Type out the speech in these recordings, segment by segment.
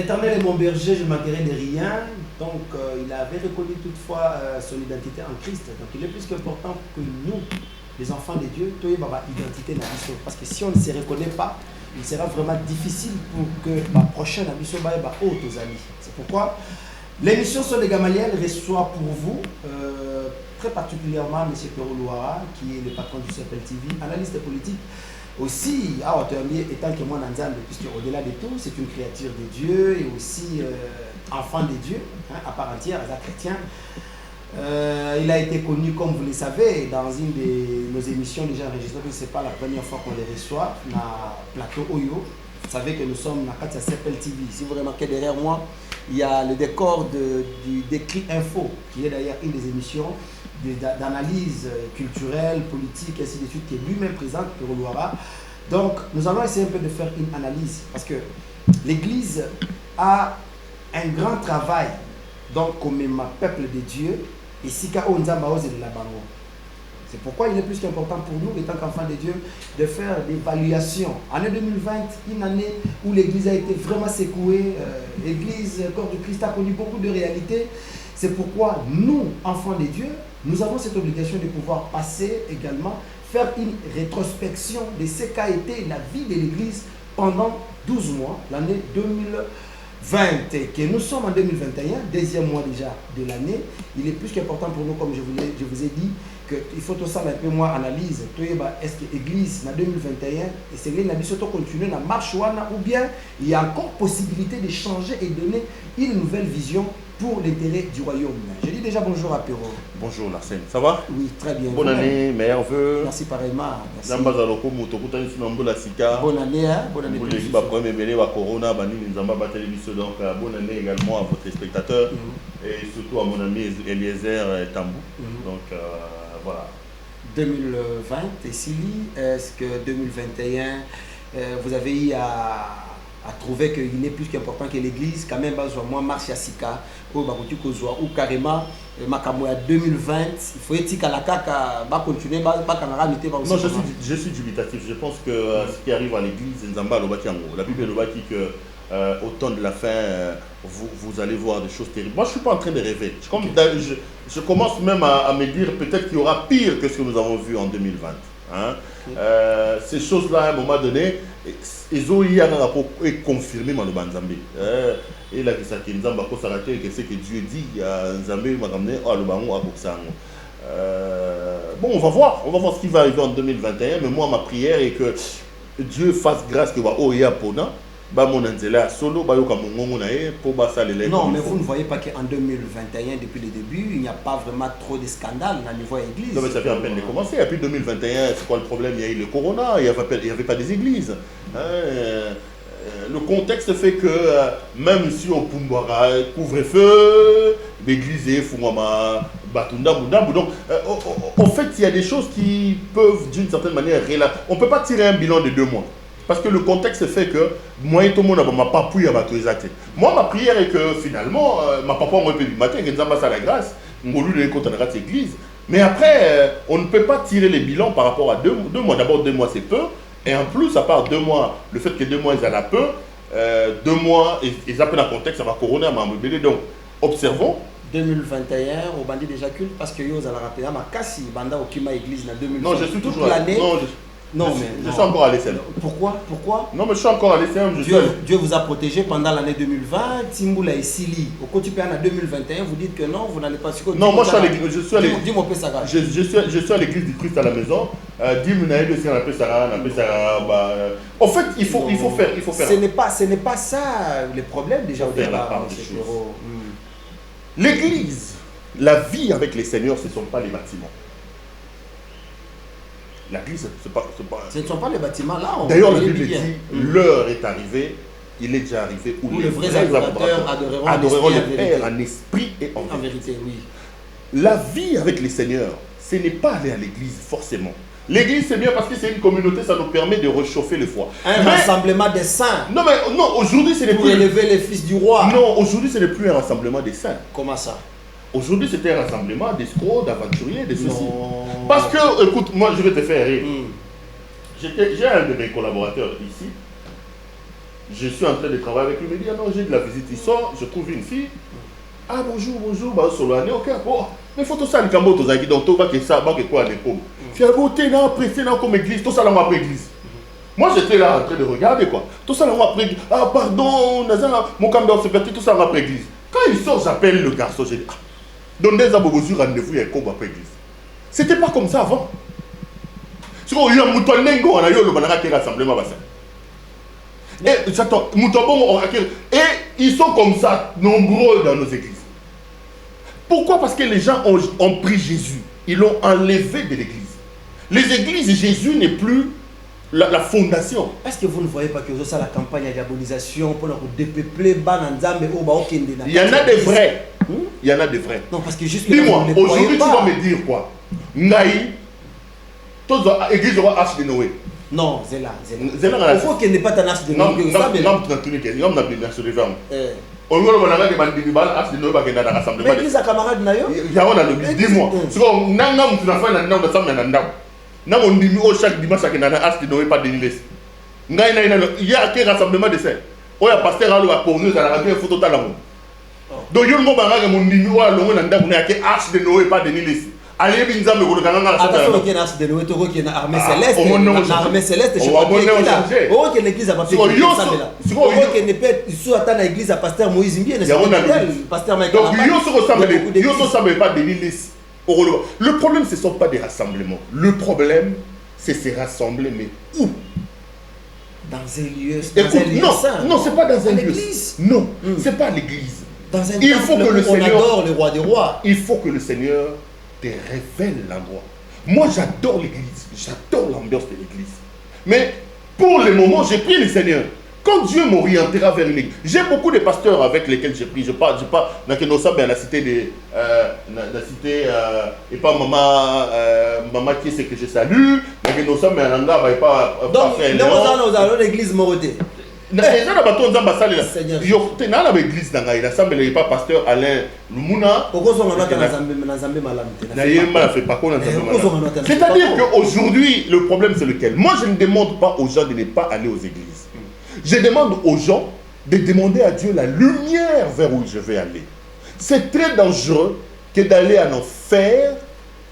L'Éternel est mon berger, je ne manquerai de rien. Donc, il avait reconnu toutefois son identité en Christ. Donc, il est plus qu'important que nous, les enfants de Dieu, tu aies une identité dans la mission. Parce que si on ne se reconnaît pas, il sera vraiment difficile pour que la prochaine mission soit haute aux amis. C'est pourquoi l'émission sur les Gamaliel reçoit pour vous, très particulièrement M. Pero Louara, qui est le patron du CPL TV, analyste politique. Aussi, étant que moi, puisque au-delà de tout, c'est une créature de Dieu et aussi enfant de Dieu, à part entière, à chrétien. Il a été connu, comme vous le savez, dans une de nos émissions déjà enregistrées, ce n'est pas la première fois qu'on les reçoit, dans Plateau Oyo. Vous savez que nous sommes dans la CPL TV. Si vous remarquez derrière moi, il y a le décor du Décrit Info, qui est d'ailleurs une des émissions d'analyse culturelle, politique, ainsi de suite, qui est lui-même présente, Pero Louara. Donc, nous allons essayer un peu de faire une analyse, parce que l'Église a un grand travail, donc comme peuple de Dieu, et Sika Onzamba Ose de la Bango. C'est pourquoi il est plus qu'important pour nous, étant qu'enfants de Dieu, de faire l'évaluation. Année 2020, une année où l'Église a été vraiment secouée, l'Église, le corps du Christ a connu beaucoup de réalités. C'est pourquoi nous, enfants de Dieu, nous avons cette obligation de pouvoir passer également, faire une rétrospection de ce qu'a été la vie de l'Église pendant 12 mois, l'année 2020, et que nous sommes en 2021, deuxième mois déjà de l'année. Il est plus qu'important pour nous, comme je vous ai dit, qu'il faut tout ça un peu moins analyse. Est-ce que l'Église en 2021, et c'est l'Église continuer dans la marche ou bien il y a encore possibilité de changer et donner une nouvelle vision pour l'intérêt du royaume. Je dis déjà bonjour à Pero. Bonjour Larsen, ça va? Oui, très bien. Bonne année, meilleurs vœux. Merci pareillement. Merci. Bonne année, hein? Bonne année. Donc, bonne année également à vos téléspectateurs et surtout à mon ami Eliezer Tambou. Donc, voilà. 2020, et Sili, est-ce que 2021, vous avez eu à trouver qu'il est plus qu'important que l'Église, quand même, moi, marche à Sika, ou carrément, Makamoya 2020, il faut être à la caca, continuer, non, je suis dubitatif. Je pense que ce qui arrive à l'Église, la Bible nous dit que au temps de la fin, vous allez voir des choses terribles. Moi, je ne suis pas en train de rêver. Je commence même à me dire peut-être qu'il y aura pire que ce que nous avons vu en 2020. Hein? Ces choses-là, à un moment donné, ils ont eu un rapport confirmé dans le Banzambé. Et là, c'est ce que Dieu dit à Nzambé, bon, on va voir ce qui va arriver en 2021. Mais moi, ma prière est que Dieu fasse grâce que non, mais vous ne voyez pas qu'en 2021, depuis le début, il n'y a pas vraiment trop de scandales au niveau de l'église. Non, mais ça fait à peine de commencer. Et puis 2021, c'est quoi le problème? Il y a eu le corona, il n'y avait pas des églises. Le contexte fait que même si au Pumbara, couvre-feu, l'église est Fumama, Batunda, Boudambou. Donc, en fait, il y a des choses qui peuvent d'une certaine manière relater. On ne peut pas tirer un bilan de 2 mois. Parce que le contexte fait que moi et tout le monde n'a pas pu y avoir. Moi, ma prière est que finalement, ma papa m'a dit matin, que nous avons la grâce, nous avons eu contre l'église. Mais après, on ne peut pas tirer les bilans par rapport à 2 mois. D'abord, 2 mois, c'est peu. Et en plus, à part 2 mois, le fait que 2 mois, ils en ont peu, 2 mois, ils appellent un contexte, ça va couronner à ma mobilité. Donc, observons. 2021, au bandit déjà culte, parce que yo, vous allez rappeler, ma casse, banda au Kima Église, en 2020. Non, je suis toujours l'année. Je suis encore à l'ECM. Pourquoi? Non, mais je suis encore à l'ECM. Dieu vous a protégé pendant l'année 2020. Timboula et Sili. Au quotidien en 2021, vous dites que non, vous n'allez pas sur. Non, moi je suis à l'église. Je suis à l'église du Christ à la maison. Dimunaïd aussi, on appelle ça. En fait, il faut faire. Ce n'est pas ça le problème déjà au départ. L'église, la vie avec les seigneurs, ce ne sont pas les bâtiments. L'église, ce ne sont pas les bâtiments là. D'ailleurs, la Bible dit l'heure est arrivée, il est déjà arrivé où les vrais adorateurs adoreront le Père en esprit et en vérité. Oui. La vie avec les seigneurs, ce n'est pas aller à l'église forcément. L'église, c'est bien parce que c'est une communauté, ça nous permet de réchauffer le foie. Rassemblement des saints. Non, mais non, aujourd'hui, ce n'est plus. Pour élever les fils du roi. Non, aujourd'hui, ce n'est plus un rassemblement des saints. Comment ça? Aujourd'hui, c'était un rassemblement d'escrocs, d'aventuriers, de ceci. Parce que, écoute, moi, je vais te faire rire. J'ai un de mes collaborateurs ici. Je suis en train de travailler avec lui, il me dit, ah non, j'ai de la visite, il sort, je trouve une fille. Ah bonjour, bah solo année, ok, bon, mais faut tout ça, le cambo, tout ça, donc tout va que ça, va que quoi, les pauvres. Finalement, t'es là, pressé là comme église, tout ça là, après église. Moi j'étais là en train de regarder quoi. Tout ça là, après église. Ah pardon, mon cambo se perdit, tout ça là, après église. Quand il sort, j'appelle le garçon, j'ai dit, ah, donc des abogos rendez-vous, il y a quoi après église. C'était pas comme ça avant. C'est comme il y a un mouton nengo, on a eu le banana qui est rassemblement bassin. Et j'attends, et ils sont comme ça, nombreux dans nos églises. Pourquoi? Parce que les gens ont pris Jésus, ils l'ont enlevé de l'église. Les églises, Jésus n'est plus la fondation. Est-ce que vous ne voyez pas que ça la campagne de diabolisation pour nous dépeupler Bananzambe au Baokende? Il y en a des vrais. Il y en a des vrais. Non, parce que juste. Dis-moi, aujourd'hui tu vas me dire quoi? Ngaï, toute l'église aura Arche de Noé. Non, c'est là. Pourquoi qu'il n'est pas un Arche de Noé? Non, on l'église à camarade Nayo? Dis-moi. Chaque dimanche, il y a un rassemblement de scènes. Il y a un pasteur qui a posé une photo de la donc, il y a un arche de Noé, pas de Nilis. Allez, bien, ça me regarde. Attention, il y a un arche de Noé, il y a une armée céleste. L'armée céleste, je crois que l'église a pas fait ça. Il faut que l'église a pasteur Moïse bien. Pasteur Michael. Donc, il y a pas de Nilis. Le problème, ce ne sont pas des rassemblements. Le problème, c'est se rassembler, mais où? Dans un lieu. Non, ce n'est pas dans un lieu. Non, ce n'est pas l'église. Il faut que le Seigneur, on adore le roi des rois. Il faut que le Seigneur te révèle l'endroit. Moi, j'adore l'église. J'adore l'ambiance de l'église. Mais pour le moment, j'ai pris le Seigneur. Quand Dieu m'orientera vers une église, j'ai beaucoup de pasteurs avec lesquels j'ai pris. Je parle dans la cité de la cité et pas maman qui c'est que je salue. Donc nous allons l'église Moroté. L'église dans l'assemblée, pas pasteur Alain Lumuna. C'est-à-dire qu'aujourd'hui, le problème c'est lequel? Moi, je ne demande pas aux gens de ne pas aller aux églises. Je demande aux gens de demander à Dieu la lumière vers où je vais aller. C'est très dangereux que d'aller en enfer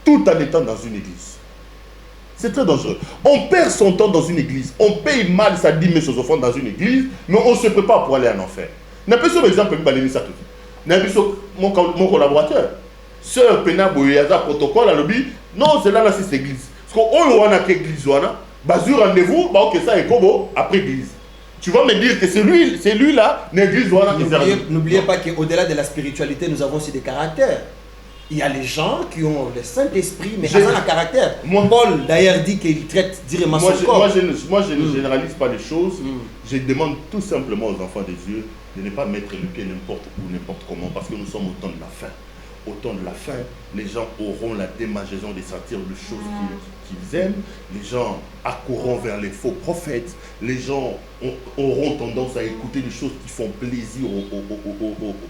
tout en étant dans une église. C'est très dangereux. On perd son temps dans une église. On paye mal sa dîme aux offrandes dans une église, mais on se prépare pour aller en enfer. N'a pas sur exemple mon collaborateur. Sœur Pena Boyaza protocole à l'objet. Non, c'est là c'est l'église. Parce qu'on a l'église, basur rendez-vous, ok ça est comme après l'église. Tu vas me dire que c'est lui là, l'église. N'oubliez pas qu'au-delà de la spiritualité, nous avons aussi des caractères. Il y a les gens qui ont le Saint-Esprit, mais ils ont un caractère. Paul d'ailleurs dit qu'il traite directement son corps. Moi, je ne généralise pas les choses. Je demande tout simplement aux enfants de Dieu de ne pas mettre le pied n'importe où, n'importe comment, parce que nous sommes au temps de la fin. Au temps de la fin, les gens auront la démangeaison de sentir les choses qu'ils aiment. Les gens accourront vers les faux prophètes. Les gens auront tendance à écouter des choses qui font plaisir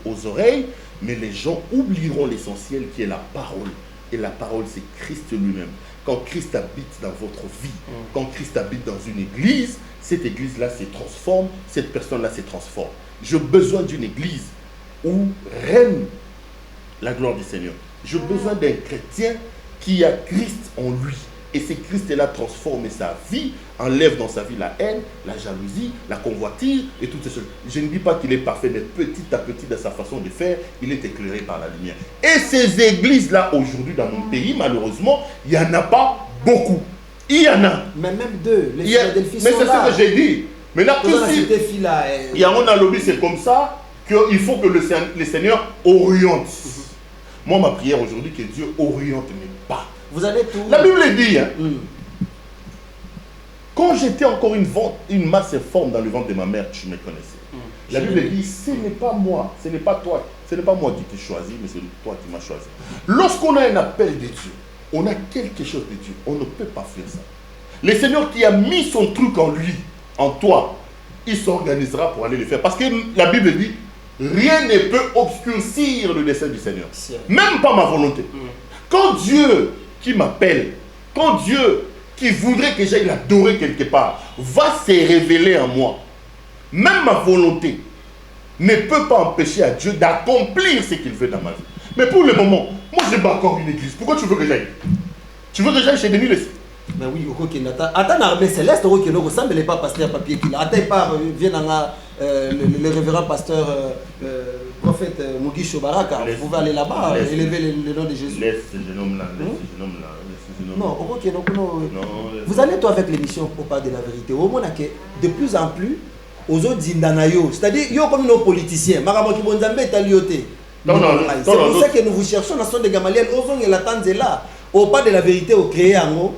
aux oreilles. Mais les gens oublieront l'essentiel qui est la parole. Et la parole, c'est Christ lui-même. Quand Christ habite dans votre vie, quand Christ habite dans une église, cette église-là se transforme, cette personne-là se transforme. J'ai besoin d'une église où règne la gloire du Seigneur. J'ai besoin d'un chrétien qui a Christ en lui. Et ce Christ-là transforme sa vie, enlève dans sa vie la haine, la jalousie, la convoitise et toutes ces choses. Je ne dis pas qu'il est parfait, mais petit à petit dans sa façon de faire, il est éclairé par la lumière. Et ces églises-là, aujourd'hui dans mon pays, malheureusement, il n'y en a pas beaucoup. Il y en a. Mais même deux. Les Philadelphie sont là. Mais c'est ce que j'ai dit. Maintenant, il y a un lobby, c'est comme ça qu'il faut que le Seigneur oriente. Moi, ma prière aujourd'hui, que Dieu oriente mes pas. Vous allez tout. La Bible dit, hein, quand j'étais encore une masse informe dans le ventre de ma mère, tu me connaissais. La Bible dit, ce n'est pas moi, ce n'est pas toi, ce n'est pas moi qui t'ai choisi, mais c'est toi qui m'as choisi. Lorsqu'on a un appel de Dieu, on a quelque chose de Dieu, on ne peut pas faire ça. Le Seigneur qui a mis son truc en lui, en toi, il s'organisera pour aller le faire. Parce que la Bible dit, rien ne peut obscurcir le dessein du Seigneur. Même pas ma volonté. Quand Dieu qui m'appelle, quand Dieu qui voudrait que j'aille l'adorer quelque part, va se révéler en moi, même ma volonté ne peut pas empêcher à Dieu d'accomplir ce qu'il veut dans ma vie. Mais pour le moment, moi je n'ai pas encore une église. Pourquoi tu veux que j'aille? Tu veux que j'aille chez Denis Lessi? Ben oui, attends, l'armée céleste, ne ressemble pas pasteur papier qu'il a. Attends, pas vient le révérend pasteur prophète Mugisho Baraka. Vous pouvez aller là-bas, élever le nom de Jésus. Laisse ce jeune homme-là, Non, vous allez toi avec l'émission au pas de la vérité. Au moins, de plus en plus, aux autres Zindanayo, c'est-à-dire, il y a comme nos politiciens. C'est pour ça que nous vous cherchons dans son de Gamaliel, osons et l'attendre là, au pas de la vérité, au créé en haut.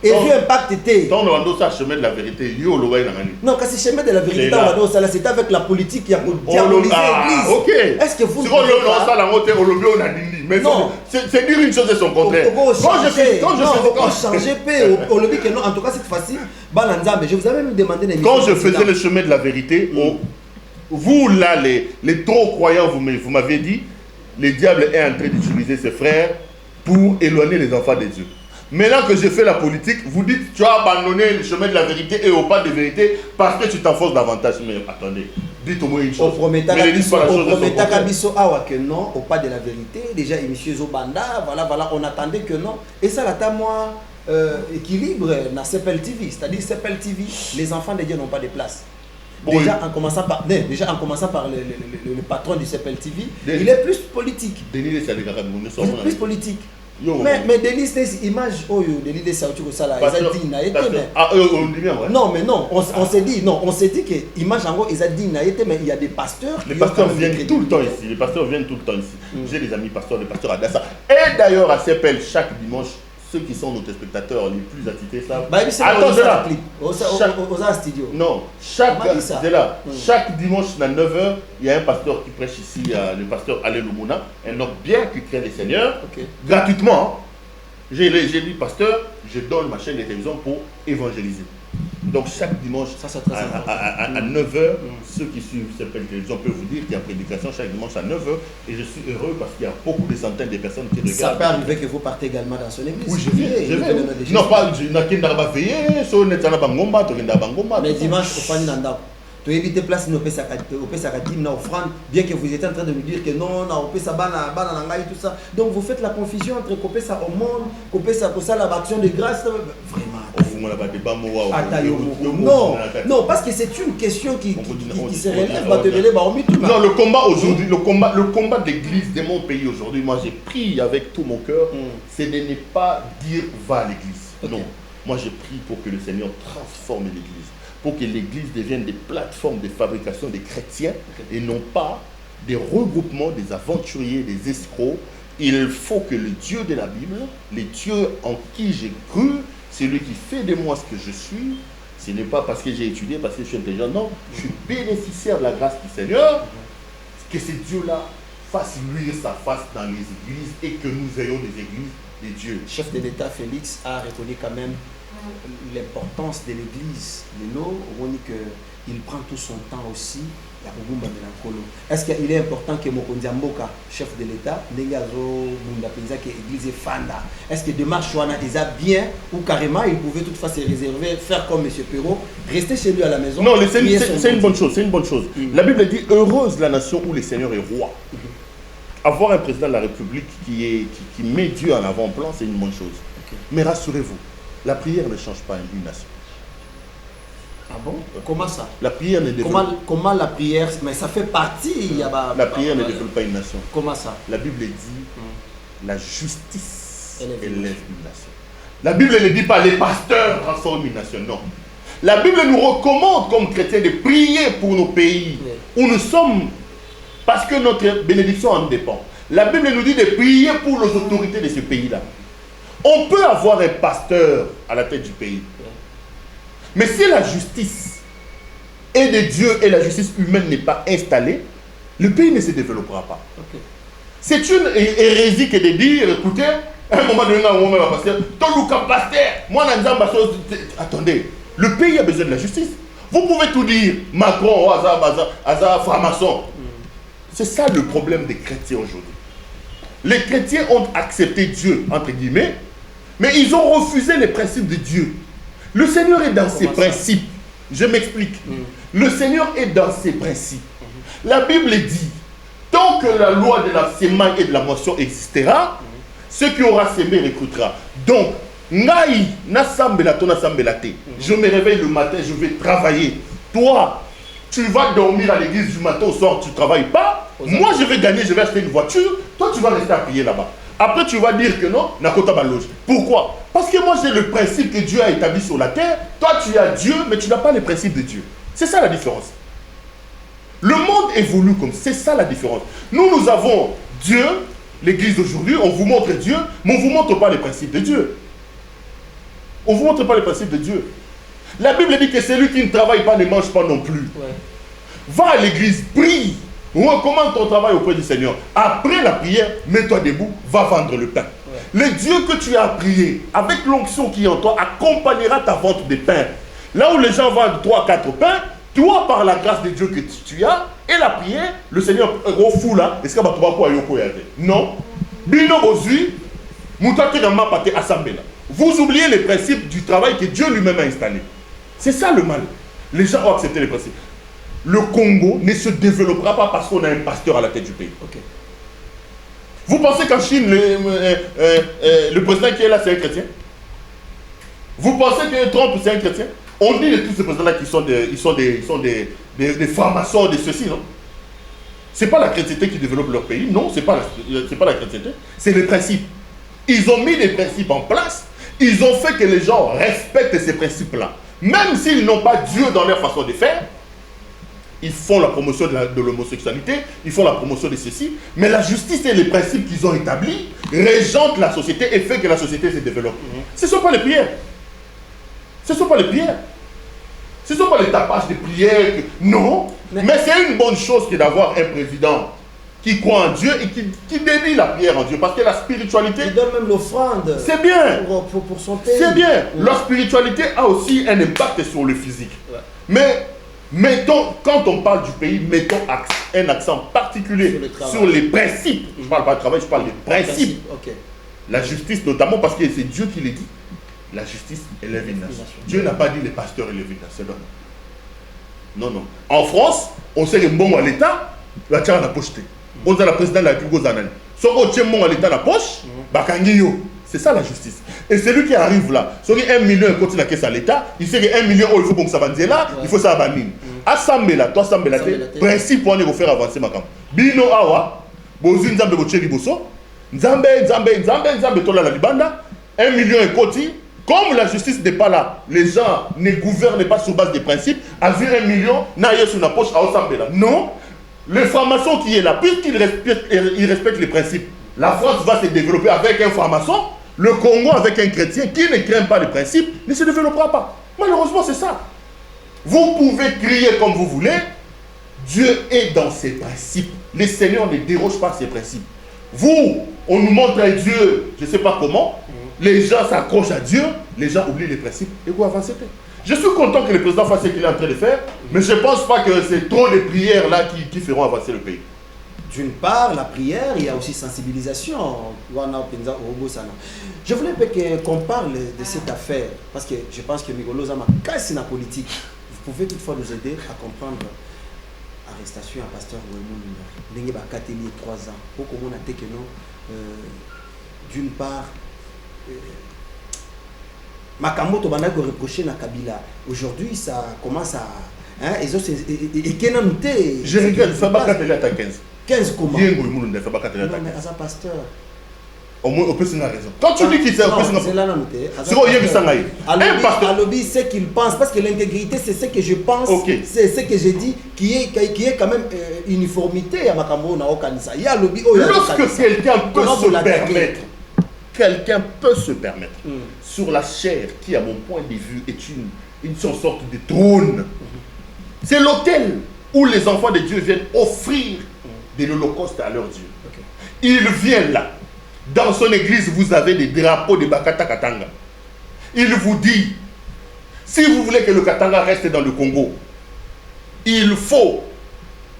Et vu impact était. Tant on ça chemin de la vérité, yo le voyez dans la non, quand c'est chemin de la vérité, c'est avec la politique qui a diabolisé l'église. Ok. Est-ce que vous. Mais non, c'est dire une chose et son contraire. En tout cas, cette fois-ci, je vous avais même demandé. Quand je faisais le chemin de la vérité, vous là, les trop croyants, vous m'avez dit, le diable est en train d'utiliser ses frères pour éloigner les enfants de Dieu. Maintenant que j'ai fait la politique, vous dites tu as abandonné le chemin de la vérité et au pas de vérité parce que tu t'enfonces davantage. Mais attendez, dites au moins une chose. Au premier que non, au pas de la vérité, déjà M. Zobanda, voilà, on attendait que non. Et ça, là, moi, équilibre dans CPL TV, c'est-à-dire CPL TV, les enfants de Dieu n'ont pas de place. Bon, déjà, en commençant par le patron du CPL TV, il est plus politique. Plus politique. Mais Denis, c'est image, Denis de Saouti, ça là, ils ont dit, non, mais non, on s'est dit que image en gros, ils ont dit, mais il y a des pasteurs. Les pasteurs viennent tout le temps ici. J'ai des amis pasteurs, des pasteurs à Dassa. Et d'ailleurs, à CPL, chaque dimanche, ceux qui sont nos téléspectateurs les plus attitrés savent. Attends, c'est là. Au studio. Non, chaque dimanche à 9h, il y a un pasteur qui prêche ici, le pasteur Alain Lumuna, un homme bien qui crée les seigneurs, gratuitement. J'ai dit, pasteur, je donne ma chaîne de télévision pour évangéliser. Donc chaque dimanche à 9h, ceux qui suivent cette télévision peuvent vous dire qu'il y a prédication chaque dimanche à 9h et je suis heureux parce qu'il y a beaucoup de centaines de personnes qui regardent. Ça peut arriver que vous partez également dans son église. Oui, je vais. Non, pas, je n'ai pas veillé, mais dimanche, au Fani Nanda. Tu évites place au Pesakadim, na offrande, bien que vous étiez en train de nous dire que non, na Opesa bana nangai tout ça. Donc vous faites la confusion entre Kopesa au monde, Kopesa pour ça l'action de grâce, vraiment. Non, parce que c'est une question qui se relève. Non, le combat aujourd'hui, le combat de l'église de mon pays aujourd'hui, moi j'ai pris avec tout mon cœur, c'est de ne pas dire va à l'église. Non, moi j'ai pris pour que le Seigneur transforme l'église. Pour que l'église devienne des plateformes de fabrication des chrétiens et non pas des regroupements des aventuriers, des escrocs. Il faut que le Dieu de la Bible, le Dieu en qui j'ai cru, celui qui fait de moi ce que je suis, ce n'est pas parce que j'ai étudié, parce que je suis intelligent, non, je suis bénéficiaire de la grâce du Seigneur, que ce Dieu-là fasse luire sa face dans les églises et que nous ayons des églises de Dieu. Le chef de l'État Félix a reconnu quand même l'importance de l'église de l'eau, il prend tout son temps aussi. Est-ce qu'il est important que Mokondi Mboka, chef de l'État, est-ce que démarche est bien ou carrément il pouvait toutefois se réserver, faire comme M. Perrault, rester chez lui à la maison? Non, c'est une bonne chose, c'est une bonne chose. La Bible dit heureuse la nation où le Seigneur est roi. Avoir un président de la République qui met Dieu en avant-plan, c'est une bonne chose. Mais rassurez-vous, la prière ne change pas une nation. Ah bon? Comment ça? La prière ne développe... Comment la prière? Mais ça fait partie... La prière ne développe pas une nation. Comment ça? La Bible dit la justice élève une nation. La Bible ne dit pas les pasteurs transforment une nation. Non. La Bible nous recommande comme chrétiens de prier pour nos pays où nous sommes parce que notre bénédiction en dépend. La Bible nous dit de prier pour les autorités de ce pays-là. On peut avoir un pasteur à la tête du pays. Mais si la justice est de Dieu et la justice humaine n'est pas installée, le pays ne se développera pas. C'est une hérésie que de dire, écoutez, à un moment donné, on va passer, moi, attendez, le pays a besoin de la justice. Vous pouvez tout dire, Macron, Hazard, franc-maçon. C'est ça le problème des chrétiens aujourd'hui. Les chrétiens ont accepté Dieu, entre guillemets, mais ils ont refusé les principes de Dieu. Le Seigneur est dans ses principes. Je m'explique. Le Seigneur est dans ses principes. La Bible dit, tant que la loi de la semaille et de la moisson existera, ce qui aura semé récoltera. Donc, ngai, na sambela to na sambela te. Je me réveille le matin, je vais travailler. Toi, tu vas dormir à l'église du matin au soir, tu ne travailles pas. Moi, je vais gagner, je vais acheter une voiture. Toi, tu vas rester à prier là-bas. Après, tu vas dire que non, Nakota Baloge. Pourquoi? Parce que moi, j'ai le principe que Dieu a établi sur la terre. Toi, tu as Dieu, mais tu n'as pas les principes de Dieu. C'est ça la différence. Le monde évolue comme ça. C'est ça la différence. Nous avons Dieu, l'église d'aujourd'hui, on vous montre Dieu, mais on ne vous montre pas les principes de Dieu. On ne vous montre pas les principes de Dieu. La Bible dit que celui qui ne travaille pas ne mange pas non plus. Ouais. Va à l'église, prie. Recommande ton travail auprès du Seigneur. Après la prière, mets-toi debout, va vendre le pain. Ouais. Le Dieu que tu as prié, avec l'onction qui est en toi, accompagnera ta vente de pain. Là où les gens vendent 3 4 pains, toi, par la grâce de Dieu que tu as, et la prière, le Seigneur au fou là, est-ce qu'il va trouver quoi yoko yade? Non. Bino ozui, mutaki rama pate asambela. Vous oubliez les principes du travail que Dieu lui-même a installé. C'est ça le mal. Les gens ont accepté les principes. Le Congo ne se développera pas parce qu'on a un pasteur à la tête du pays. Okay. Vous pensez qu'en Chine, le président qui est là, c'est un chrétien? Vous pensez que Trump, c'est un chrétien? On dit de tous ces présidents-là qu'ils sont des francs-maçons, de ceci, non? Ce n'est pas la chrétienté qui développe leur pays, non, ce n'est pas la chrétienté, c'est les principes. Ils ont mis les principes en place, ils ont fait que les gens respectent ces principes-là. Même s'ils n'ont pas Dieu dans leur façon de faire, ils font la promotion de l'homosexualité, ils font la promotion de ceci, mais la justice et les principes qu'ils ont établis régentent la société et fait que la société se développe. Ce ne sont pas les prières. Ce ne sont pas les prières. Ce ne sont pas les tapages de prières. Non. Mais c'est une bonne chose que d'avoir un président qui croit en Dieu et qui dédie la prière en Dieu. Parce que la spiritualité... Il donne même l'offrande. C'est bien. Pour son pays. C'est bien. Ouais. La spiritualité a aussi un impact sur le physique. Ouais. Mais mettons, quand on parle du pays, mettons un accent particulier sur les principes. Je ne parle pas de travail, je parle des principes. Okay. La justice notamment parce que c'est Dieu qui l'a dit. La justice élève une nation. Dieu n'a pas dit les pasteurs élèvent une nation. Non, non. En France, on sait que bon à l'État, la tient à la poche. On a la présidente de la République aux annales. Si on tient bon à l'État à la poche, c'est ça la justice. Et celui qui arrive là, si on a 1 million et continue la caisse à l'État, il sait que 1 million, il faut que ça va là, il faut ça va Assemblée là, toi assemblée là, principe pour nous faire avancer ma camp. Bino awa, bozi nzambe bocheri boso, nzambe tola la libanda, 1 million et côté. Comme la justice n'est pas là, les gens ne gouvernent pas sur base des principes, à 1 million, n'a sur la poche à assemblée là. Non, le franc-maçon qui est là, puisqu'il respecte les principes, la France va se développer avec un franc-maçon, le Congo avec un chrétien qui ne craint pas les principes, ne se développera pas. Malheureusement, c'est ça. Vous pouvez crier comme vous voulez, Dieu est dans ses principes. Le Seigneur ne déroge pas ses principes. Vous, on nous montre un Dieu, je ne sais pas comment, les gens s'accrochent à Dieu, les gens oublient les principes et vous avancez. Je suis content que le président fasse ce qu'il est en train de faire, mais je ne pense pas que c'est trop de prières là qui feront avancer le pays. D'une part, la prière, il y a aussi sensibilisation. Je voulais qu'on parle de cette affaire, parce que je pense que Migolo Zama casse la politique. Vous pouvez toutefois nous aider à comprendre l'arrestation à pasteur Ouémoun. Il y a 3 ans. Pour qu'on ait que non, d'une part, Makambo Tobanda ko reproché na Kabila. Aujourd'hui, ça commence à je regarde, ça va quand elle est à 15. 15 comment? Non, mais as un pasteur. Au moins, on peut se raison. Quand tu dis qu'il s'est c'est là noté. Alobi, c'est qu'il pense, parce que l'intégrité, c'est ce que je pense, c'est ce que j'ai dit, qui est quand même uniformité à Makambo na Okanisa. Lorsque quelqu'un peut se permettre, sur la chair qui, à mon point de vue, est une sorte de trône. C'est l'autel où les enfants de Dieu viennent offrir de l'holocauste à leur Dieu. Il vient là. Dans son église, vous avez des drapeaux de Bakata Katanga. Il vous dit, si vous voulez que le Katanga reste dans le Congo, il faut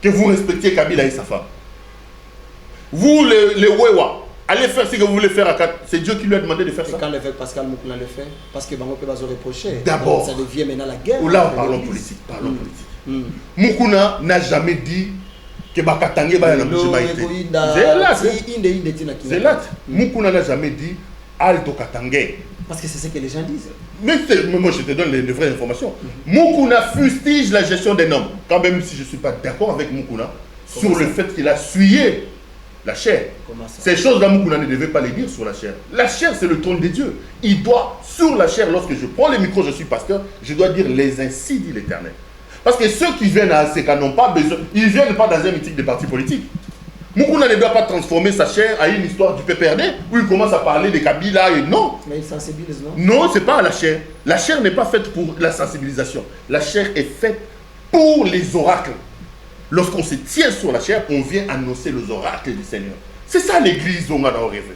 que vous respectiez Kabila et sa femme. Vous, les Wewa, allez faire ce que vous voulez faire à 4. C'est Dieu qui lui a demandé de faire Et ça. quand l'évêque Pascal Moukouna le fait, parce que Bango peut pas se reprocher. D'abord. Ça devient maintenant la guerre. Là, parlons politique. Parlons politique. Moukouna n'a jamais dit que Bakatangé va y avoir C'est là. Moukouna n'a jamais dit Alto Katangé. Parce que c'est ce que les gens disent. Mais moi, je te donne les vraies informations. Moukouna fustige la gestion des hommes. Quand même si je ne suis pas d'accord avec Moukouna sur le fait qu'il a suyé la chair. Ces choses-là, Moukouna ne devait pas les dire sur la chair. La chair, c'est le trône de Dieu. Il doit, sur la chair, lorsque je prends le micro, je suis pasteur, je dois dire les ainsi dit l'Éternel. Parce que ceux qui viennent à ACK n'ont pas besoin, ils ne viennent pas dans un meeting de parti politique. Moukouna ne doit pas transformer sa chair à une histoire du PPRD où il commence à parler des Kabila et non. Mais il sensibilise, non? Non, ce n'est pas la chair. La chair n'est pas faite pour la sensibilisation. La chair est faite pour les oracles. Lorsqu'on se tient sur la chair, on vient annoncer les oracles du Seigneur. C'est ça l'église dont on a rêvé.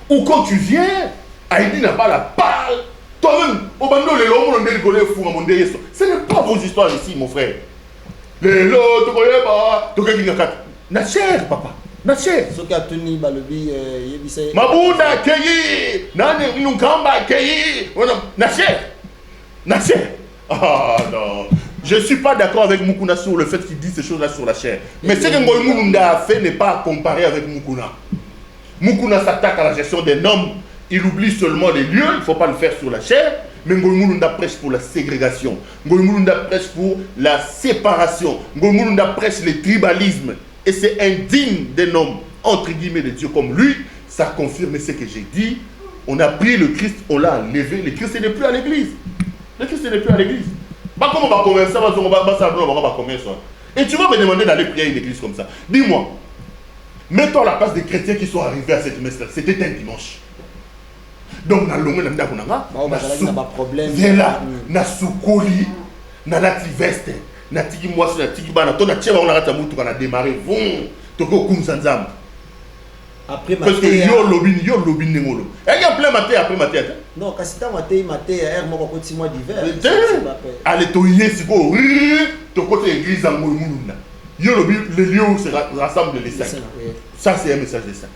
Ou quand tu viens, Aïdi n'a pas la parole. Toi-même, ce n'est pas vos histoires ici, mon frère. Les lots, tu connais pas. Na chair, papa. Na chair. Ce qui a tenu Balobi, Yébissé. Mabouna, Keyi. Nane, Nukamba, Keyi. Na chair. Na chair. Ah non. Je ne suis pas d'accord avec Moukouna sur le fait qu'il dit ces choses-là sur la chair. Mais ce que Ngoïmounda a fait n'est pas à comparer avec Moukouna. Moukouna s'attaque à la gestion des hommes. Il oublie seulement les lieux. Il ne faut pas le faire sur la chair. Mais Ngoïmounda prêche pour la ségrégation. Ngoïmounda prêche pour la séparation. Ngoïmounda prêche le tribalisme. Et c'est indigne d'un homme, entre guillemets, de Dieu comme lui. Ça confirme ce que j'ai dit. On a pris le Christ, on l'a enlevé. Le Christ n'est plus à l'église. Le Christ n'est plus à l'église. Comment on va commencer ça? Et tu vas me demander d'aller prier à une église comme ça. Dis-moi, mets-toi à la place des chrétiens qui sont arrivés à cette messe-là. C'était un dimanche. Donc, on a l'ongé, on a problème. Na soukoli, na lati veste, na tiki mwasi, na tiki bana, ton na tchèva, on a rata moutou, on a démarré, bon, toko koum sanzam. Après parce que yo lobin nengolo. Il y a plein maté après maté. Non, quand c'est maté, air moi quand 6 mois d'hiver. Allez to yesiko, to côté église en Moulmoulunda. Yo lobin les lieux où se rassemblent les saints. Ça c'est un message des saints.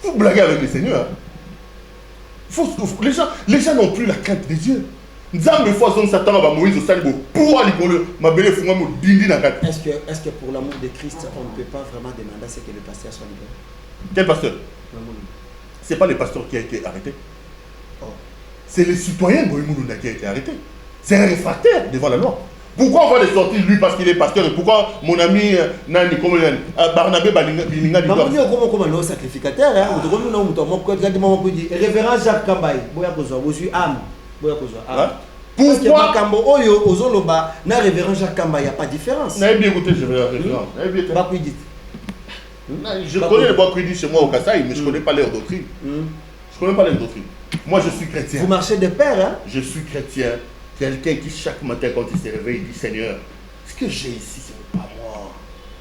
Vous blaguez avec le Seigneur. Les gens n'ont plus la crainte de Dieu. Est-ce que pour l'amour de Christ, on ne peut pas vraiment demander à ce que le pasteur soit libéré? Quel pasteur? Ce n'est pas le pasteur qui a été arrêté. C'est le citoyen Goïmoulounda qui a été arrêté. C'est un réfractaire devant la loi. Pourquoi on va le sortir lui parce qu'il est pasteur? Et pourquoi mon ami Nani Barnabé Bilinga dit comment le sacrificateur? Révérend Jacques Kambaï, pourquoi na révérend Jacques Kamba, il n'y a pas de différence. N'avez bien écouté, je vais référence. Je connais les Bakwidi chez moi au Kassai, mais je ne connais pas leur doctrine. Je ne connais pas leur doctrine. Moi, je suis chrétien. Vous marchez de pair, hein? Je suis chrétien. Quelqu'un qui, chaque matin, quand il se réveille, il dit Seigneur, ce que j'ai ici, ce n'est pas moi.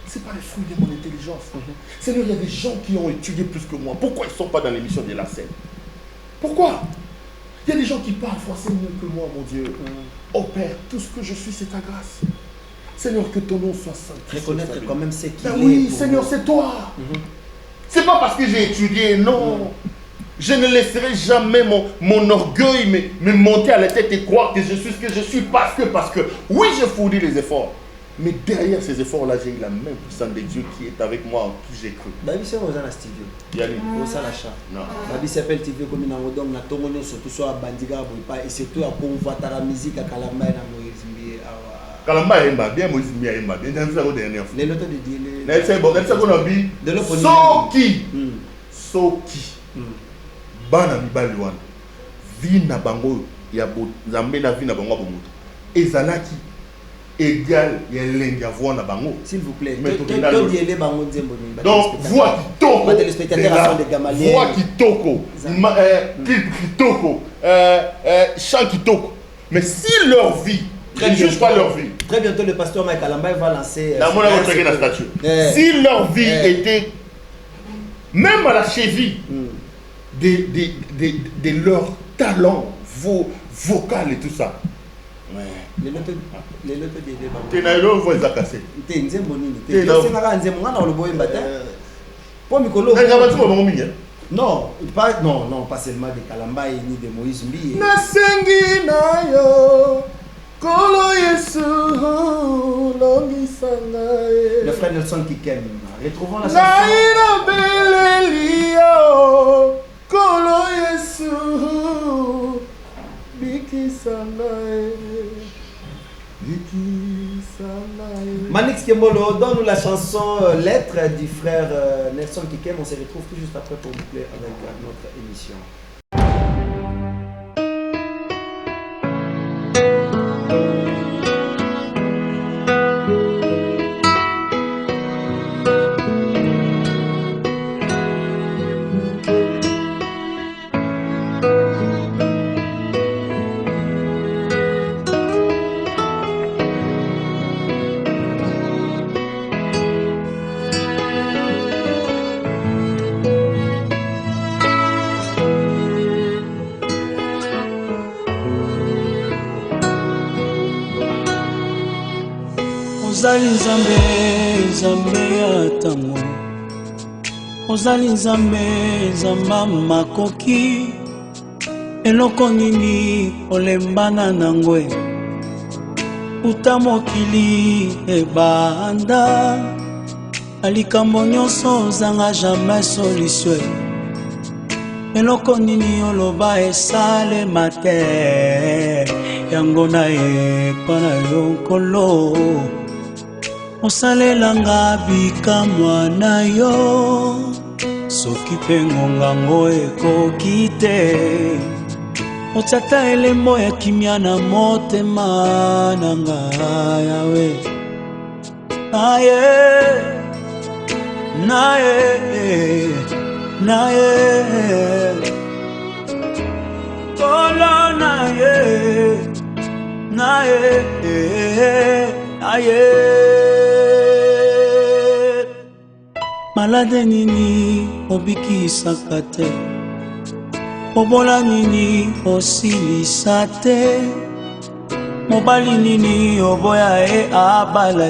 Ce n'est pas les fruits de mon intelligence. Seigneur, il y a des gens qui ont étudié plus que moi. Pourquoi ils ne sont pas dans l'émission de la scène? Pourquoi? Il y a des gens qui parlent français mieux que moi, mon Dieu. Oh Père, tout ce que je suis, c'est ta grâce. Seigneur, que ton nom soit saint. Reconnaître quand même ce qu'il est. Oui, Seigneur, c'est toi. C'est pas parce que j'ai étudié, non. Je ne laisserai jamais mon orgueil me monter à la tête et croire que je suis ce que je suis parce que oui, je fournis les efforts. Mais derrière ces efforts-là, j'ai la même puissance de Dieu qui est avec moi, en qui j'ai cru. Babi, c'est Rosa la studio. Yannick. Rosa la chat. Non. Babi s'appelle TV comme une angodon, na tongonyo surtout sur la bandiga, et surtout à convoiter la musique à Kalamba et à Moïse. Kalamba aimba bien, Moïse aimba bien. Dans la dernière fois. Les lotos de Dieu. Soki. Bana mibali wana. Vina bango ya Nzambe na vina bango bomoto. Ezalaki égal ya lenga voix na bango. S'il vous plaît. Donc voix kitoko. Clip kitoko. Chant kitoko. Mais si leur vie, ne juge pas leur vie. Très bientôt le pasteur Mike Alamba va lancer si leur vie était même à la cheville de leur talent vocal et tout ça. Les lotos tu n'as pas voix cassée. Pour Mikolo. Non, pas seulement de Kalamba ni de Moïse Mbi. Nasengi na yo, Kolo Yesu, longisanga. Le frère Nelson Kikem. Retrouvons la chanson. Naina belelio, Kolo Yesu, bikisanga. Manix Kembolo, donne-nous la chanson Lettre du frère Nelson Kikem. On se retrouve tout juste après pour boucler avec notre émission. Ozali nzambe ya tango, ozali nzambe zamba makoki, eloko nini olembana nangwe, uta mokili ebanda, alikambo nyonso ozanga jamais solution, eloko nini oloba esalema te, yango na epa na yo nkolo. Osalelanga bikamwa na yo, soki pe ngongango ekoki te, otata elembo ya kimia na motema na ngai yawe. Naye kolo naye malade nini obikisaka te, obola nini osilisa te, mobali nini oboya abala,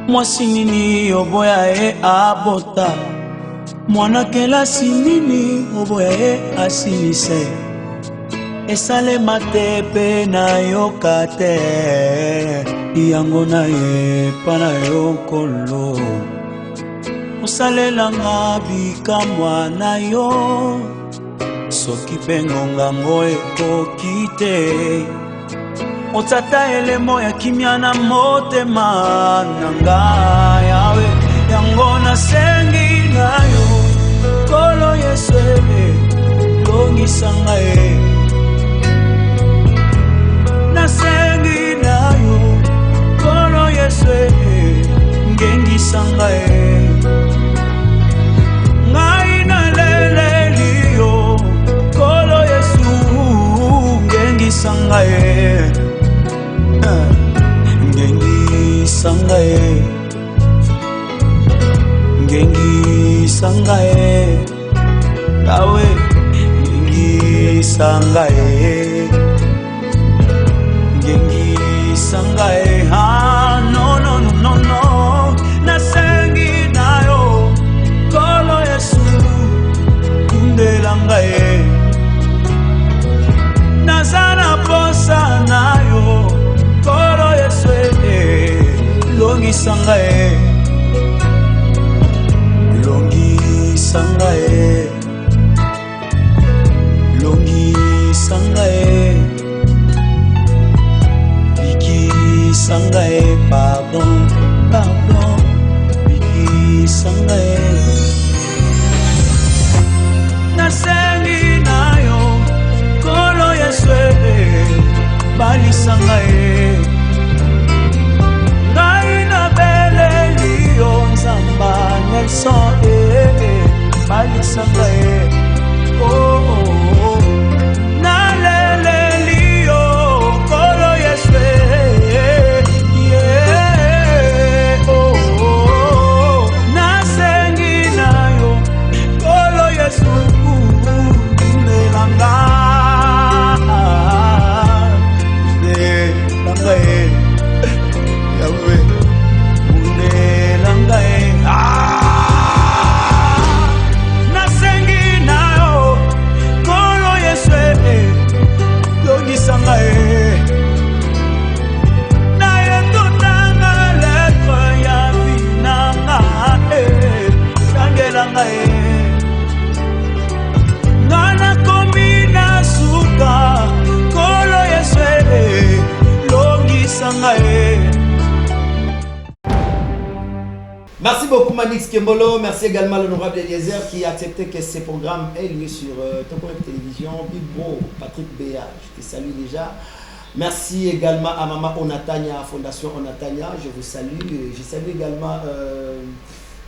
mwasi nini oboya abota, mwana kelasi nini oboya asilisa, esalema te pe na yoka te, yango na epa na yo nkolo. Osalelanga bikamwa na yo, soki pe ngongango ekoki te, otata elemo ya kimia na motema na ngai yawe. Yango nasengi na yo, Kolo Yesu, longisanga nasengi na yo, Kolo Yesu, ngengisanga ngai na leleli yo, Kolo Yesu, ngengisanga ngengisanga ngengisanga yawe, ngengisanga ngengisanga no no no no no, nasengi na yo, Kolo Yesu, kundelanga nazana posa na yo, Kolo Yesu, longisanga longisanga longisanga bikisanga pardon pardon, bikisanga nasengi na yo, Kolo Yesu, balisanga ngai na beleli yo, nzamba Nelson balisanga na leleli yo, Kolo Yesu, nasengi na yo, Kolo Yesu, nelanga yawe, unelanga Merci beaucoup Manix Kembolo, merci également à l'honorable Eliezer qui a accepté que ce programme ait lieu sur Toko Télévision. Big Bro, Patrick Béa, je te salue déjà. Merci également à Maman Onatania, Fondation Onatania, je vous salue. Je salue également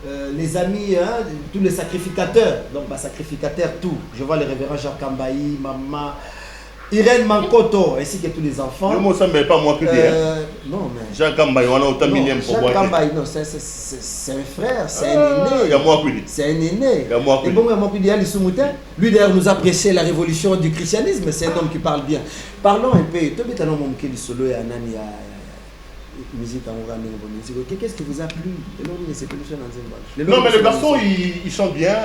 les amis, hein, tous les sacrificateurs, donc sacrificateurs tout. Je vois le révérend Jacques Kambaï, Maman Irène Mankoto, ainsi que tous les enfants. Le mot ça ne met pas moi que dire. Non, mais. Jacques Kambaï, on a autant millième pour moi. Jacques Kambaï, non, c'est un frère, c'est un aîné. Il y a moi qui dis. C'est un aîné. Il y a moi qui dis. Et bon, il y a moi qui dis, lui d'ailleurs nous a prêché la révolution du christianisme, c'est un homme qui parle bien. Parlons un peu, qu'est-ce qui vous a plu? Non, mais le garçon, il chante bien.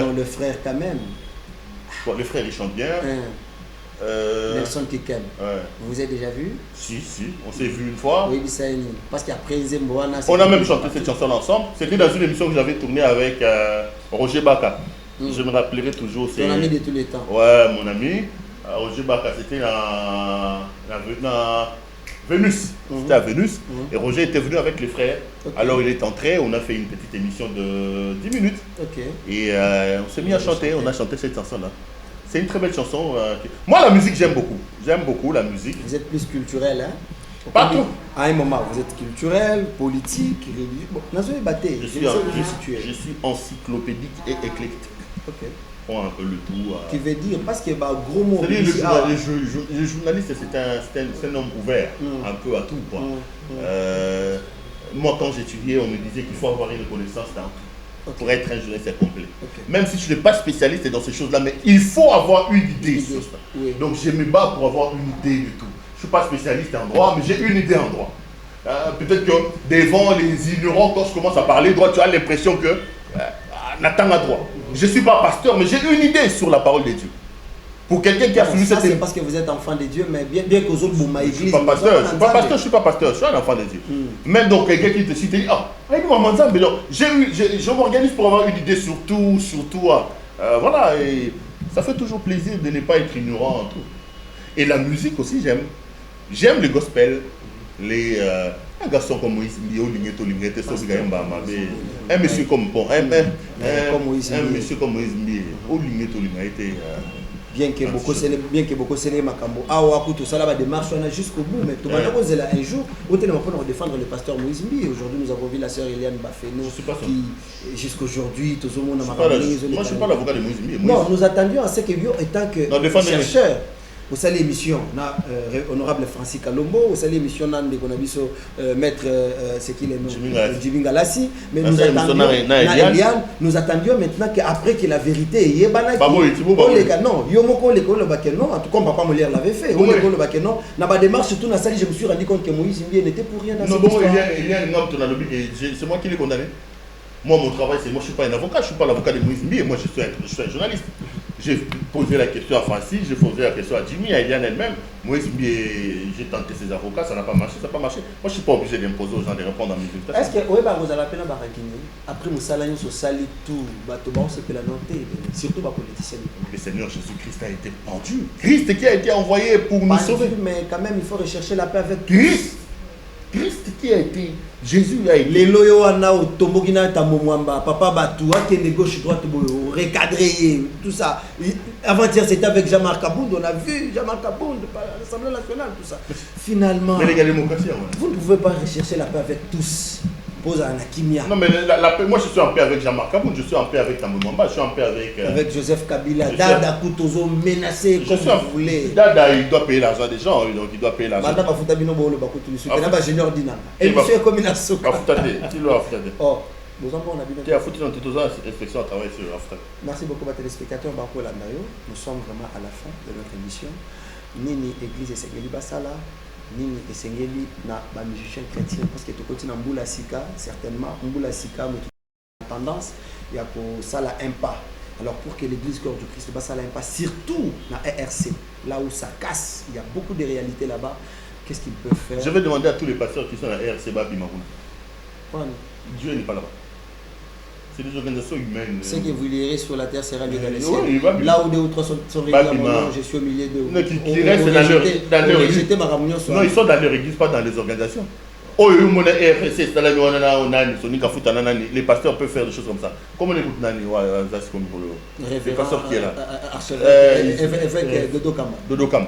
Non, le frère quand même. Bon, le frère, il chante bien. Nelson Kikem. Ouais. Vous vous avez déjà vu? Si, on s'est vu une fois. Oui, parce qu'après Zemboana. On a même chanté cette chanson ensemble. C'était dans une émission que j'avais tournée avec Roger Baka. Je me rappellerai toujours. Ton ami de tous les temps. Ouais, mon ami. Roger Baka, c'était dans Vénus. C'était à Vénus. Et Roger était venu avec les frères. Okay. Alors il est entré, on a fait une petite émission de 10 minutes. Okay. Et on s'est mis à chanter, on a chanté cette chanson-là. C'est une très belle chanson. Moi, la musique, j'aime beaucoup. J'aime beaucoup la musique. Vous êtes plus culturel, hein? Pas tout. À un moment, vous êtes culturel, politique, religieux. Bon, je suis encyclopédique et éclectique. Ok. On a un peu le tout. Qui veut dire, parce que gros mot. Le journaliste, c'est un homme ouvert, un peu à tout. Quoi. Moi, quand j'étudiais, on me disait qu'il faut avoir une connaissance dans tout. Okay. Pour être un journaliste complet. Okay. Même si je n'ai pas spécialiste dans ces choses-là, mais il faut avoir une idée sur ça. Oui. Donc je me bats pour avoir une idée de tout. Je ne suis pas spécialiste en droit, mais j'ai une idée en droit. Peut-être que devant les ignorants, quand je commence à parler droit, tu as l'impression que Nathan a droit. Je ne suis pas pasteur, mais j'ai une idée sur la parole de Dieu. Pour quelqu'un qui a suivi cette... C'est parce que vous êtes enfant de Dieu, mais bien qu'aux autres, vous m'avez église. Je ne suis pas pasteur, je suis un enfant de Dieu. Même donc quelqu'un qui te cite, il dit, je m'organise pour avoir une idée sur tout. Voilà, et ça fait toujours plaisir de ne pas être ignorant en tout. Et la musique aussi, j'aime. J'aime le gospel, un garçon comme Moïse Mbie, un monsieur comme Moïse Mbie, bien que beaucoup célèbrent Makambo. Ça va démarche jusqu'au bout, mais tout le monde un jour, on va défendre le pasteur Moïse Mbie. Aujourd'hui, nous avons vu la sœur Eliane Bafeno qui, jusqu'aujourd'hui, tout le monde a Moi, je ne suis pas l'avocat de Moïse Mbie. Non, nous attendions à ce que lui, étant que chercheur. Vous savez l'émission, honorable Francis Kalombo, vous savez l'émission maître c'est qui les noms Jimmy Galassi, mais nous attendions maintenant qu'après que la vérité y est non, en tout cas papa Molière l'avait fait, dans ma démarche surtout dans salle je me suis rendu compte que Moïse Mbie n'était pour rien dans cette histoire. C'est moi qui l'ai condamné. Moi, mon travail, c'est moi, je ne suis pas un avocat, je ne suis pas l'avocat de Moïse Mbie, moi, je suis un journaliste. J'ai posé la question à Francis, j'ai posé la question à Jimmy, à Eliane elle-même. Moïse Mbie, j'ai tenté ses avocats, ça n'a pas marché, ça n'a pas marché. Moi, je ne suis pas obligé d'imposer aux gens de répondre à mes invitations. Est-ce que vous avez appelé à après nous saluons sur sali tout, c'est la noter, surtout les politiciens. Le Seigneur Jésus-Christ a été pendu. Christ qui a été envoyé pour nous sauver. Mais quand même, il faut rechercher la paix avec Christ qui a été, Jésus a été. Les loyaux au Tombogina Tamomwamba, papa Batou, à gauche, droite, recadré, tout ça. Avant-hier, c'était avec Jean-Marc Abound, on a vu Jean-Marc Abound, l'Assemblée nationale, tout ça. Finalement, mais les démocratie, vous ne pouvez pas rechercher la paix avec tous. Pose à Nakimia. Non, mais la paix, moi je suis en paix avec Jean-Marc Abound, je suis en paix avec Tamomwamba, je suis en paix avec Joseph Kabila, Dada Koutozo menacé comme vous voulez. Dada, il doit payer l'argent des gens, donc il doit payer l'argent. Madame Bafutabino Bolo Bakoutoulissou, il y a un ingénieur d'Ina. Et monsieur est comme une asso. Oh, nous avons bien. Tu as foutu dans tes 2 ans cette réflexion à travailler sur l'Afrique. Merci beaucoup, mes téléspectateurs. Nous sommes vraiment à la fin de notre émission. Nini Église et Segeli Basala. Nini et Sengeli na ba musicien chrétien parce que tu continues en Mboula Sika certainement Mboula Sika mais tendance il y a pour ça la impa. Alors pour que l'église corps du Christ passe à l'impa surtout na ERC là où ça casse, il y a beaucoup de réalités là-bas. Qu'est-ce qu'ils peuvent faire? Je vais demander à tous les pasteurs qui sont à ERC Babi Marouna. Dieu n'est pas là-bas. C'est des organisations humaines. Ce que vous lirez sur la terre sera lié dans les cieux. Là où 2 ou 3 sont réunis à mon nom, je suis au milieu de... Qui restent dans leur église. Non, ils sont dans leur église, pas dans les organisations. Oh, RFC, les pasteurs peuvent faire des choses comme ça. Comment on écoute Nani? Le pasteur qui est là. Évêque Dodo Kama. Dodo Kama.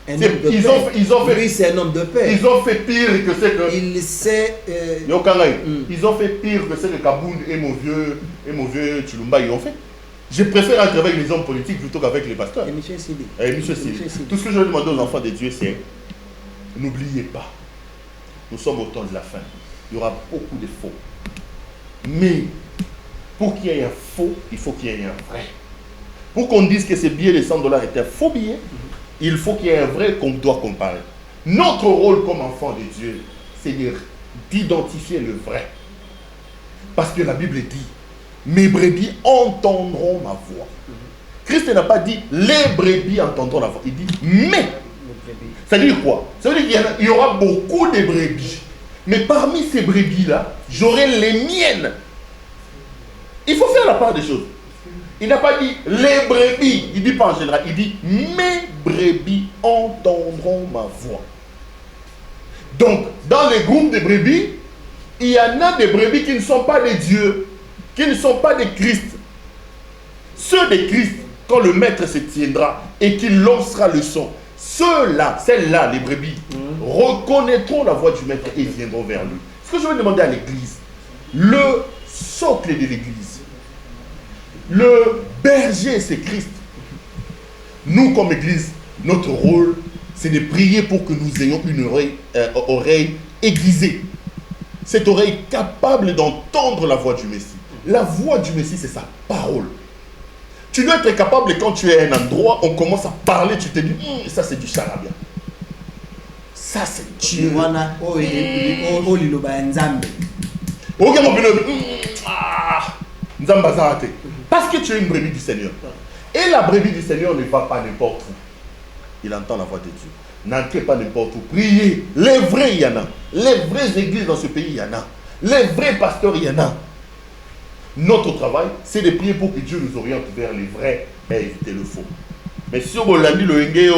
Ils ont fait. Lui, c'est un homme de paix. Ils ont fait pire que c'est que. Il sait. Ils ont fait pire que c'est que Kaboun et mon vieux Chilumba ils ont fait. Je préfère entrer avec les hommes politiques plutôt qu'avec les pasteurs. Et Michel Sidi. Tout ce que je veux demander aux enfants de Dieu, c'est n'oubliez pas, nous sommes au temps de la fin. Il y aura beaucoup de faux. Mais pour qu'il y ait un faux, il faut qu'il y ait un vrai. Pour qu'on dise que ce billet de 100 $ est un faux billet, il faut qu'il y ait un vrai qu'on doit comparer. Notre rôle comme enfant de Dieu, c'est d'identifier le vrai. Parce que la Bible dit, mes brebis entendront ma voix. Christ n'a pas dit, les brebis entendront la voix. Il dit, mais. Ça veut dire quoi? Ça veut dire qu'il y aura beaucoup de brebis. Mais parmi ces brebis-là, j'aurai les miennes. Il faut faire la part des choses. Il n'a pas dit les brebis. Il ne dit pas en général. Il dit mes brebis entendront ma voix. Donc, dans les groupes de brebis, il y en a des brebis qui ne sont pas des dieux, qui ne sont pas des Christ. Ceux des Christ, quand le maître se tiendra et qu'il lancera le son, ceux-là, celles-là, les brebis, reconnaîtront la voix du maître et viendront vers lui. Ce que je veux demander à l'église, le socle de l'église, le berger, c'est Christ. Nous, comme église, notre rôle, c'est de prier pour que nous ayons une oreille aiguisée. Cette oreille capable d'entendre la voix du Messie. La voix du Messie, c'est sa parole. Tu dois être capable, quand tu es à un endroit, on commence à parler, tu te dis, ça c'est du charabia. Ça c'est Dieu. Parce que tu es une brebis du Seigneur. Et la brebis du Seigneur ne va pas n'importe où. Il entend la voix de Dieu. N'entrez pas n'importe où. Priez. Les vrais, il y en a. Les vraies églises dans ce pays, il y en a. Les vrais pasteurs, il y en a. Notre travail, c'est de prier pour que Dieu nous oriente vers les vrais et éviter le faux. Mais si vous l'avez dit,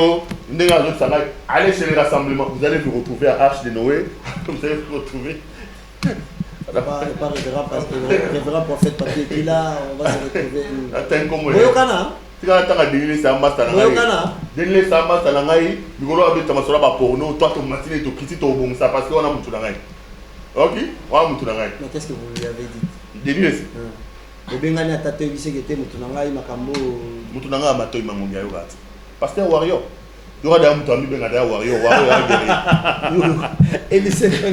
allez chez les rassemblements, vous allez vous retrouver à Arche de Noé. Vous allez vous retrouver. Pas révérend parce que révérend prophète papier qui là, on va se retrouver. Attends, comment il est? Tu as dénilé ça, master. Dénilé ça, master. Tu as porno. Toi, tu as dit que tu as ça parce qu'on a mon tour. Ok? On a mon tour. Mais qu'est-ce que vous lui avez dit? Dénilé ça. Le Bengani a tâté qui était Moutounanga, Makambo. Moutounanga a maté Mamonga. Pasteur Warrior. Il y aura des gens qui ont dit Warrior. Et le Seigneur.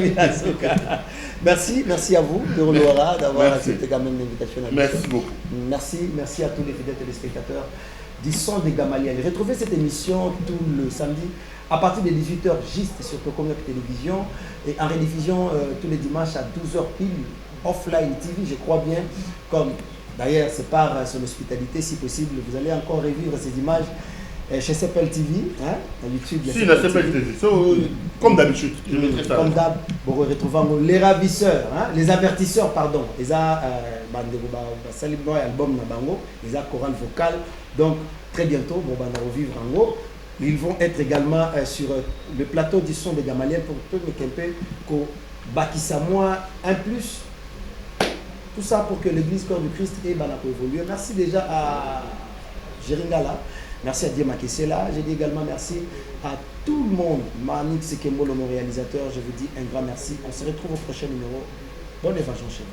Merci à vous, de Roloara, d'avoir accepté quand même l'invitation. Merci beaucoup. Merci à tous les fidèles téléspectateurs du Son de Gamaliel. Retrouvez cette émission tout le samedi à partir de 18h juste sur Tokomok Télévision et en rediffusion tous les dimanches à 12h pile, offline TV, je crois bien, comme d'ailleurs c'est par son hospitalité si possible, vous allez encore revivre ces images chez CPL TV, hein, à YouTube. Si, la CPL TV, comme d'habitude. Comme d'hab, vous retrouvez les ravisseurs, hein, les avertisseurs, pardon. Ils ont album Nabango, ils ont chorale vocale. Donc, très bientôt, on va revivre en haut. Ils vont être également sur le plateau du Son de Gamaliel pour tout le Kempe, Bakisamoa, un plus. Tout ça pour que l'église Corps du Christ ait évolué. Merci déjà à Jéringala. Merci à Diema Kessela. Je dis également merci à tout le monde. Manik Sekembolo, mon réalisateur, je vous dis un grand merci. On se retrouve au prochain numéro. Bonne évangile.